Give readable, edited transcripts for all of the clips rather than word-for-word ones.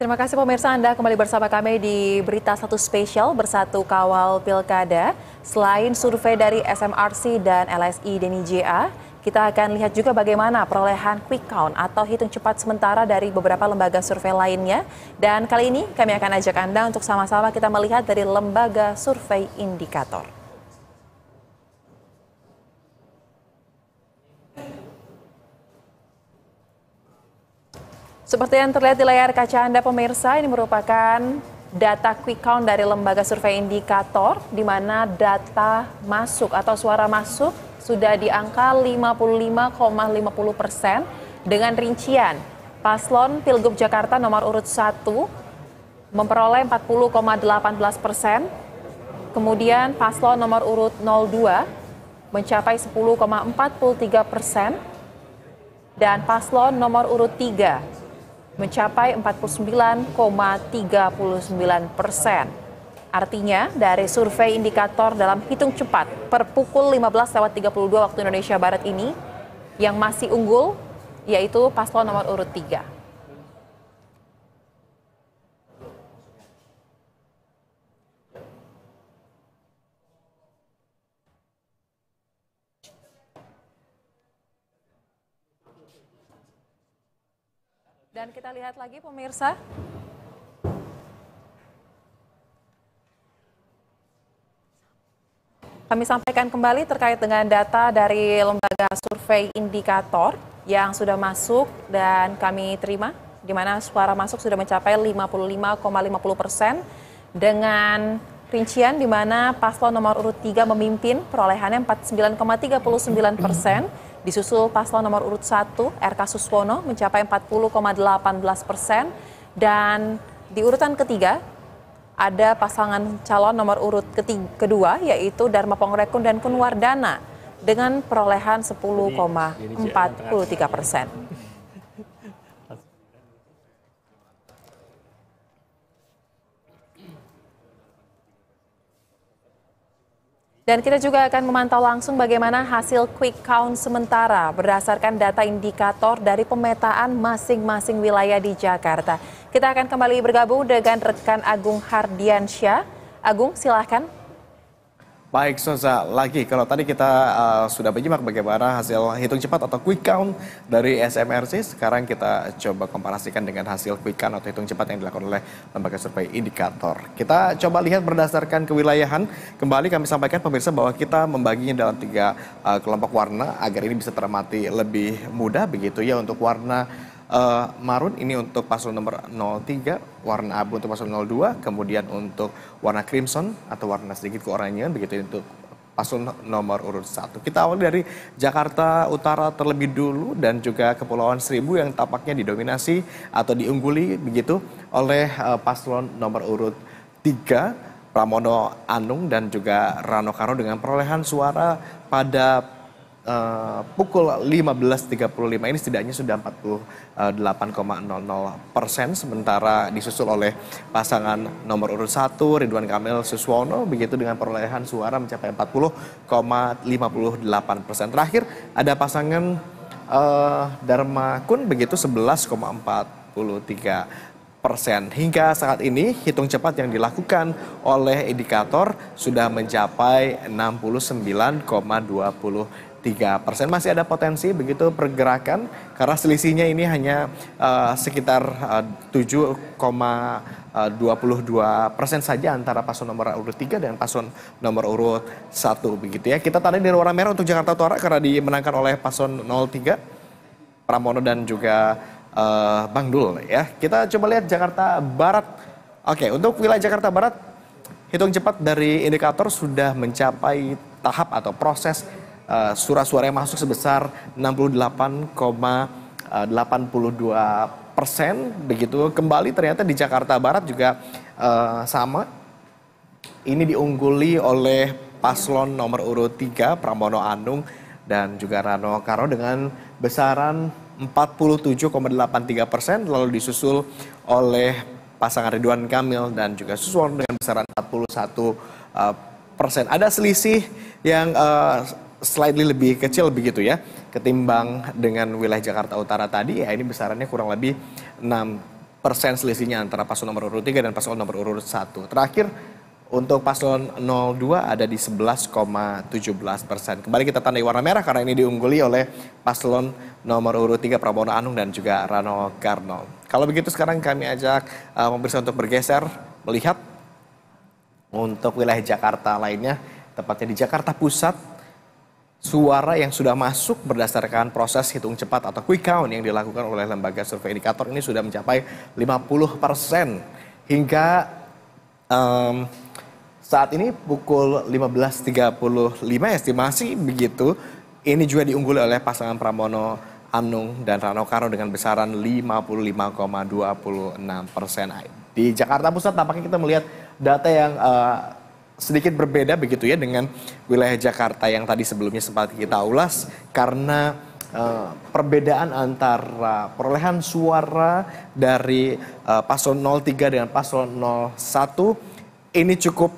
Terima kasih pemirsa, Anda kembali bersama kami di Berita Satu Spesial Bersatu Kawal Pilkada. Selain survei dari SMRC dan LSI Deni JA, kita akan lihat juga bagaimana perolehan quick count atau hitung cepat sementara dari beberapa lembaga survei lainnya. Dan kali ini kami akan ajak Anda untuk sama-sama kita melihat dari lembaga survei indikator. Seperti yang terlihat di layar kaca Anda pemirsa, ini merupakan data quick count dari lembaga survei indikator, di mana data masuk atau suara masuk sudah di angka 55,50% dengan rincian paslon Pilgub Jakarta nomor urut 1 memperoleh 40,18%, kemudian paslon nomor urut 02 mencapai 10,43%, dan paslon nomor urut 3 mencapai 49,39%. Artinya dari survei indikator dalam hitung cepat per pukul 15.32 waktu Indonesia Barat ini, yang masih unggul yaitu paslon nomor urut 3. Dan kita lihat lagi pemirsa. Kami sampaikan kembali terkait dengan data dari lembaga survei indikator yang sudah masuk dan kami terima, di mana suara masuk sudah mencapai 55,50% dengan rincian di mana paslon nomor urut 3 memimpin perolehannya 49,39%. Disusul paslon nomor urut 1, RK Suswono mencapai 40,18%. Dan di urutan ketiga, ada pasangan calon nomor urut kedua, yaitu Dharma Pongrekun dan Kunwardana dengan perolehan 10,43%. Dan kita juga akan memantau langsung bagaimana hasil quick count sementara berdasarkan data indikator dari pemetaan masing-masing wilayah di Jakarta. Kita akan kembali bergabung dengan rekan Agung Hardiansyah. Agung, silahkan. Baik, Soza, lagi kalau tadi kita sudah menyimak bagaimana hasil hitung cepat atau quick count dari SMRC, sekarang kita coba komparasikan dengan hasil quick count atau hitung cepat yang dilakukan oleh lembaga survei indikator. Kita coba lihat berdasarkan kewilayahan. Kembali kami sampaikan pemirsa bahwa kita membaginya dalam 3 kelompok warna agar ini bisa teramati lebih mudah begitu ya. Untuk warna marun ini untuk paslon nomor 03, warna abu untuk paslon 02, kemudian untuk warna crimson atau warna sedikit keoranjean begitu untuk paslon nomor urut 1. Kita awali dari Jakarta Utara terlebih dulu dan juga Kepulauan Seribu yang tampaknya didominasi atau diungguli begitu oleh paslon nomor urut 3, Pramono Anung dan juga Rano Karno dengan perolehan suara pada pukul 15.35 ini setidaknya sudah 48,00%, sementara disusul oleh pasangan nomor urut 1 Ridwan Kamil Suswono begitu dengan perolehan suara mencapai 40,58%. Terakhir ada pasangan Dharma Kun begitu 11,43%. Hingga saat ini hitung cepat yang dilakukan oleh indikator sudah mencapai 69,23%. Masih ada potensi begitu pergerakan karena selisihnya ini hanya sekitar 7,22% saja antara paslon nomor urut 3 dan paslon nomor urut 1 begitu ya. Kita tadi dari warna merah untuk Jakarta Utara karena dimenangkan oleh paslon 03 Pramono dan juga Bang Dul ya. Kita coba lihat Jakarta Barat. Oke, untuk wilayah Jakarta Barat hitung cepat dari indikator sudah mencapai tahap atau proses surat-suara yang masuk sebesar 68,82%. Begitu kembali ternyata di Jakarta Barat juga sama. Ini diungguli oleh paslon nomor urut 3 Pramono Anung dan juga Rano Karno dengan besaran 47,83%, lalu disusul oleh pasangan Ridwan Kamil dan juga Suswono dengan besaran 41%. Ada selisih yang slightly lebih kecil begitu ya ketimbang dengan wilayah Jakarta Utara tadi ya, ini besarannya kurang lebih 6 persen selisihnya antara paslon nomor urut 3 dan paslon nomor urut 1. Terakhir untuk paslon 02 ada di 11,17%. Kembali kita tandai warna merah karena ini diungguli oleh paslon nomor urut 3 Pramono Anung dan juga Rano Karno. Kalau begitu sekarang kami ajak pemirsa untuk bergeser melihat untuk wilayah Jakarta lainnya, tepatnya di Jakarta Pusat. Suara yang sudah masuk berdasarkan proses hitung cepat atau quick count yang dilakukan oleh lembaga survei indikator ini sudah mencapai 50%. Hingga saat ini pukul 15.35 estimasi begitu, ini juga diungguli oleh pasangan Pramono Anung dan Rano Karno dengan besaran 55,26%. Di Jakarta Pusat tampaknya kita melihat data yang sedikit berbeda begitu ya dengan wilayah Jakarta yang tadi sebelumnya sempat kita ulas karena perbedaan antara perolehan suara dari paslon 03 dengan paslon 01 ini cukup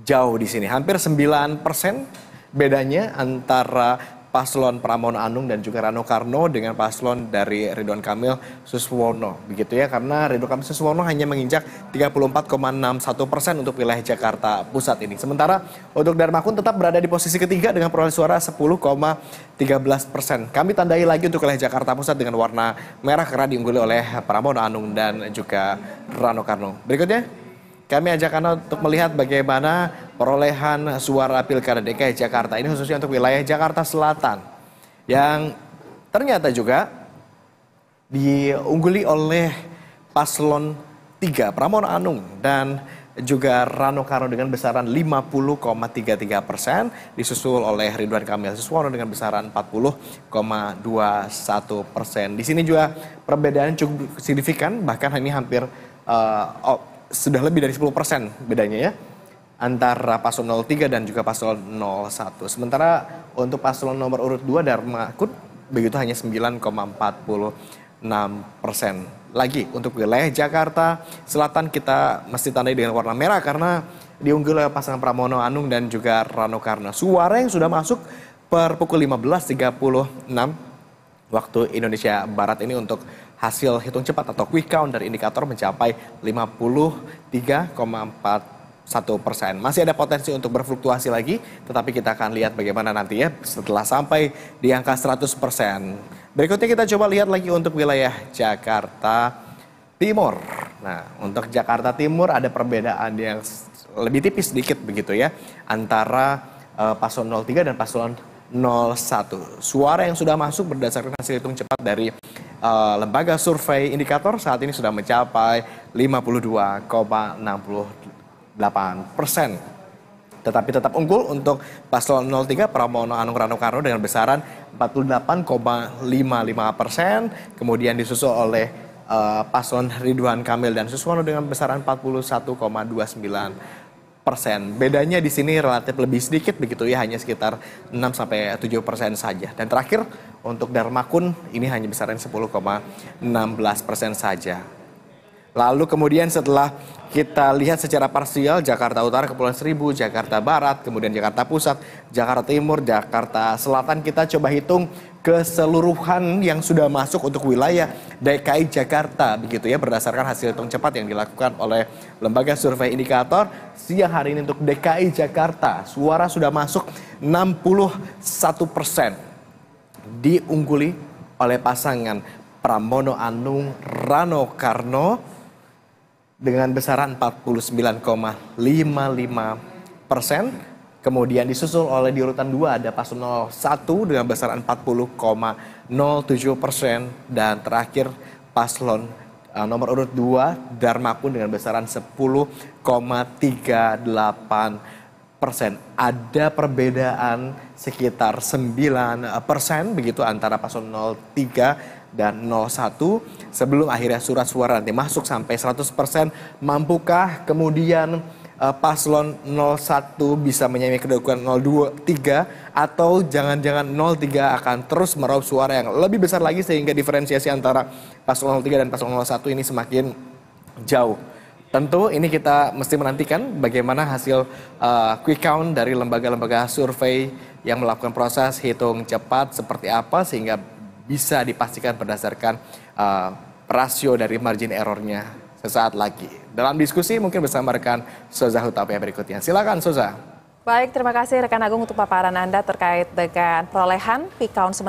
jauh di sini. Hampir 9% bedanya antara paslon Pramono Anung dan juga Rano Karno dengan paslon dari Ridwan Kamil Suswono. Begitu ya, karena Ridwan Kamil Suswono hanya menginjak 34,61% untuk wilayah Jakarta Pusat ini. Sementara untuk Darmakun tetap berada di posisi ketiga dengan perolehan suara 10,13%. Kami tandai lagi untuk wilayah Jakarta Pusat dengan warna merah karena diungguli oleh Pramono Anung dan juga Rano Karno. Berikutnya kami ajak Anda untuk melihat bagaimana perolehan suara Pilkada DKI Jakarta ini khususnya untuk wilayah Jakarta Selatan yang ternyata juga diungguli oleh paslon 3 Pramono Anung dan juga Rano Karno dengan besaran 50,33%, disusul oleh Ridwan Kamil Suswono dengan besaran 40,21%. Di sini juga perbedaan cukup signifikan, bahkan ini hampir sudah lebih dari 10% bedanya ya antara paslon 03 dan juga paslon 01. Sementara untuk paslon nomor urut 2 Darmakun begitu hanya 9,46%. Lagi untuk wilayah Jakarta Selatan kita mesti tandai dengan warna merah karena diungguli oleh pasangan Pramono Anung dan juga Rano Karno. Suara yang sudah masuk per pukul 15.36 waktu Indonesia Barat ini untuk hasil hitung cepat atau quick count dari indikator mencapai 53,41%. Masih ada potensi untuk berfluktuasi lagi, tetapi kita akan lihat bagaimana nanti ya setelah sampai di angka 100%. Berikutnya kita coba lihat lagi untuk wilayah Jakarta Timur. Nah, untuk Jakarta Timur ada perbedaan yang lebih tipis sedikit begitu ya antara paslon 03 dan paslon 01. Suara yang sudah masuk berdasarkan hasil hitung cepat dari lembaga survei indikator saat ini sudah mencapai 52,68%. Tetapi tetap unggul untuk paslon 03 Pramono Anung Rano Karno dengan besaran 48,55%. Kemudian disusul oleh paslon Ridwan Kamil dan Suswono dengan besaran 41,29%. Bedanya di sini relatif lebih sedikit begitu ya, hanya sekitar 6-7% saja. Dan terakhir untuk Darmakun ini hanya besaran 10,16% saja. Lalu kemudian setelah kita lihat secara parsial Jakarta Utara, Kepulauan Seribu, Jakarta Barat, kemudian Jakarta Pusat, Jakarta Timur, Jakarta Selatan, kita coba hitung keseluruhan yang sudah masuk untuk wilayah DKI Jakarta begitu ya berdasarkan hasil hitung cepat yang dilakukan oleh lembaga survei indikator siang hari ini untuk DKI Jakarta. Suara sudah masuk 61%, diungguli oleh pasangan Pramono Anung Rano Karno dengan besaran 49,55%. Kemudian disusul oleh di urutan 2 ada paslon 01 dengan besaran 40,07%. Dan terakhir paslon nomor urut 2 Darmakun dengan besaran 10,38%. Ada perbedaan sekitar 9% begitu antara paslon 03 dan 01 sebelum akhirnya surat suara nanti masuk sampai 100%. Mampukah kemudian paslon 01 bisa menyamai kedudukan 03 atau jangan-jangan 03 akan terus meraup suara yang lebih besar lagi sehingga diferensiasi antara paslon 03 dan paslon 01 ini semakin jauh. Tentu ini kita mesti menantikan bagaimana hasil quick count dari lembaga-lembaga survei yang melakukan proses hitung cepat seperti apa sehingga bisa dipastikan berdasarkan rasio dari margin errornya sesaat lagi. Dalam diskusi mungkin bersama rekan Soza Hutapea berikutnya. Silakan Soza. Baik, terima kasih rekan Agung untuk paparan Anda terkait dengan perolehan quick count sementara.